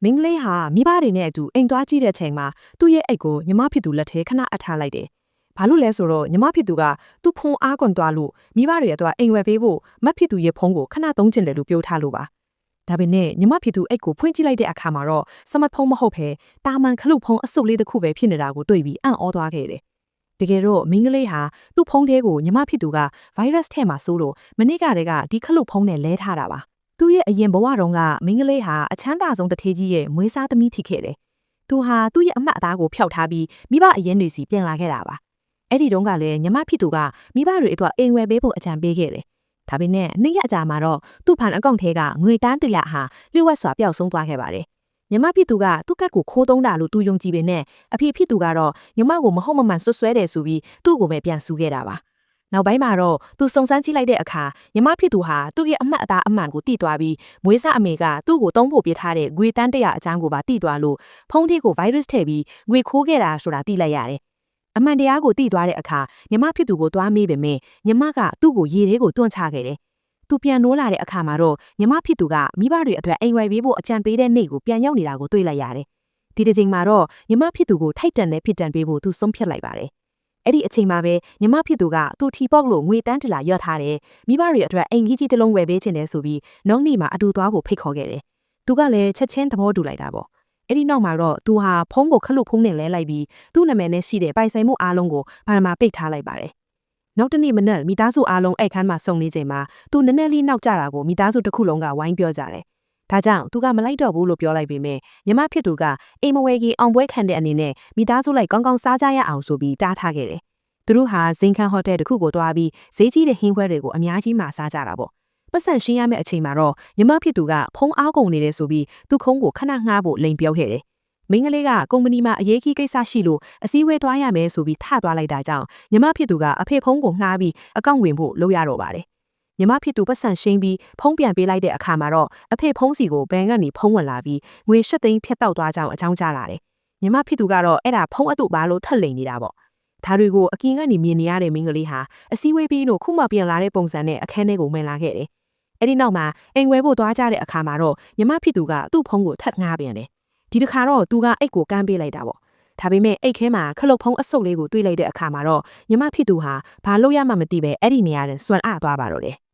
မင်းကလေးဟာမိဘတွေနဲ့အတူအိမ်သွားကြည့်တဲ့အချိန်မှာသူ့ရဲ့အိတ်ကိုညီမဖြစ်သူလက်ထဲခဏအထားလိုက်တယ်။ဘာလို့လဲဆိုတော့ညီမဖြစ်သူကသူ့ဖုန်းအားကွန်သွားလို့မိဘတွေအတွက်အိမ်ဝယ်ပေးဖို့မဖြစ်သူရဲ့ဖုန်းကိုခဏသုံးချင်တယ်လို့ပြောထားလို့ပါ။ဒါပေမဲ့ညီမဖြစ်သူအိတ်ကိုဖွင့်ကြည့်လိုက်တဲ့အခါမှာတော့စမတ်ဖုန်းမဟုတ်ဘဲတာမန်ခလုတ်ဖုန်းအစုပ်လေးတစ်ခုပဲဖြစ်နေတာကိုတွေ့ပြီးအံ့ဩသွားခဲ့တယ်။တကယ်တော့မင်းကလေးဟာသူ့ဖုန်းထဲကိုညီမဖြစ်သူကဗိုင်းရပ်စ်ထဲမှာဆိုးလို့မနေ့ကတည်းကဒီခလုတ်ဖုန်းနဲ့လဲထားတာပါ။သူ့ရဲ့အရင်ဘဝတုန်းကမင်းကလေးဟာအချမ်းသာဆုံးတစ်ထေးကြီးရဲ့မွေးစားသမီးထိခဲ့တယ်။သူဟာသူ့ရဲ့အမတ်အသားကိုဖျောက်ထားပြီးမိဘအရင်တွေစီပြန်လာခဲ့တာပါ။အဲ့ဒီတုန်းကလည်းညီမဖြစ်သူကမိဘတွေအတွက်အိမ်ဝယ်ပေးဖို့အကြံပေးခဲ့တယ်။ဒါပေမဲ့နေ့ရက်အကြာမှာတော့သူ့ဖန်အကောင့်ထဲကငွေတန်းတရဟာလျှို့ဝှက်စွာပျောက်ဆုံးသွားခဲ့ပါတယ်။ညီမဖြစ်သူကသူ့ကတ်ကိုခိုးသုံးတာလို့သူယုံကြည်ပေနဲ့အဖေဖြစ်သူကတော့ညီမကိုမဟုတ်မမှန်ဆွဆွဲတယ်ဆိုပြီးသူ့ကိုပဲပြန်ဆူခဲ့တာပါ။နောက်ပိုင်းမှာတော့သူစုံစမ်းကြည့်လိုက်တဲ့အခါညီမဖြစ်သူဟာသူ့ရဲ့အမတ်အသားအမှန်ကိုသိသွားပြီးမွေးစားအမေကသူ့ကိုတုံးဖို့ပြထားတဲ့ငွေတန်းတရအကြောင်းကိုပါသိသွားလို့ဖုန်းထဲကိုဗိုင်းရပ်စ်ထည့်ပြီးငွေခိုးခဲ့တာဆိုတာသိလိုက်ရတယ်။အမှန်တရားကိုသိသွားတဲ့အခါညီမဖြစ်သူကိုတွားမေးပေမဲ့ညီမကသူ့ကိုရေထဲကိုတွန့်ချခဲ့တယ်။သူပြန်နိုးလာတဲ့အခါမှာတော့ညီမဖြစ်သူကမိဘတွေအတွက်အိမ်ဝယ်ပေးဖို့အကြံပေးတဲ့နေ့ကိုပြန်ရောက်နေတာကိုတွေ့လိုက်ရတယ်။ဒီတစ်ချိန်မှာတော့ညီမဖြစ်သူကိုထိုက်တန်တဲ့ဖြစ်တန်ပေးဖို့သူဆုံးဖြတ်လိုက်ပါတယ်။အဲ့ဒီအချိန်မှာပဲညီမဖြစ်သူကသူ့ထီပေါက်လို့ငွေတန်းတလာရော့ထားတယ်မိဘတွေအတွက်အိမ်ကြီးတစ်လုံးဝယ်ပေးချင်တယ်ဆိုပြီးနောက်နေ့မှာအတူသွားဖို့ဖိတ်ခေါ်ခဲ့တယ်သူကလည်းချက်ချင်းသဘောတူလိုက်တာပေါ့အဲ့ဒီနောက်မှာတော့သူဟာဖုန်းကိုခလုတ်ဖုန်းနဲ့လဲလိုက်ပြီးသူ့နာမည်နဲ့ရှိတဲ့ပိုင်ဆိုင်မှုအားလုံးကိုဘာမှပိတ်ထားလိုက်ပါတယ်နောက်တနေ့မနက်မိသားစုအားလုံးအိတ်ခမ်းမှာစုံနေချိန်မှာသူနည်းနည်းလေးနောက်ကျတာကိုမိသားစုတစ်ခုလုံးကဝိုင်းပြောကြတယ်ဒါကြောင့်သူကမလိုက်တော့ဘူးလို့ပြောလိုက်ပေမဲ့ညီမဖြစ်သူကအိမ်မဝဲကြီးအောင်ပွဲခံတဲ့အနေနဲ့မိသားစုလိုက်ကောင်းကောင်းစားကြရအောင်ဆိုပြီးတားထားခဲ့တယ်သူတို့ဟာဇင်ခန်းဟိုတယ်တစ်ခုကိုတွားပြီးဈေးကြီးတဲ့ဟင်းခွဲတွေကိုအများကြီးမှစားကြတာပေါ့ပတ်စံရှင်းရမယ့်အချိန်မှာတော့ညီမဖြစ်သူကဖုံးအားကုန်နေတယ်ဆိုပြီးသူ့ခုံးကိုခဏငှားဖို့လိန်ပြောခဲ့တယ်မင်းကလေးကကုမ္ပဏီမှာအရေးကြီးကိစ္စရှိလို့အစည်းအဝေးသွားရမယ်ဆိုပြီးထသွားလိုက်တာကြောင့်ညီမဖြစ်သူကအဖေဖုံးကိုငှားပြီးအကောင့်ဝင်ဖို့လုပ်ရတော့ပါတယ်ညီမဖြစ်သူပတ်စံရှင်းပြီးဖုံးပြန်ပေးလိုက်တဲ့အခါမှာတော့အဖေဖုံးစီကိုဘန်ကနေဖုံးဝင်လာပြီးငွေ၈သိန်းဖြတ်တောက်သွားကြောင်းအကြောင်းကြားလာတယ်ညီမဖြစ်သူကတော့အဲ့ဒါဖုံးအတူပါလို့ထက်လိန်နေတာပေါ့ဒါတွေကိုအကင်ကနေမြင်နေရတဲ့မင်းကလေးဟာအစည်းအဝေးပြီးလို့ခုမှပြန်လာတဲ့ပုံစံနဲ့အခန်းထဲကိုဝင်လာခဲ့တယ်။အဲ့ဒီနောက်မှာအိမ်ဝဲဖို့သွားကြတဲ့အခါမှာတော့ညီမဖြစ်သူကသူ့ဖုန်းကိုထပ်ငှားပြန်တယ်။ဒီတစ်ခါတော့သူကအိတ်ကိုကမ်းပေးလိုက်တာပေါ့။ဒါပေမဲ့အိတ်ခဲမှာခလုတ်ဖုန်းအစုပ်လေးကိုတွေးလိုက်တဲ့အခါမှာတော့ညီမဖြစ်သူဟာဘာလို့ရမှမသိပဲအဲ့ဒီနေရာနဲ့စွန့်အသွားပါတော့တယ်။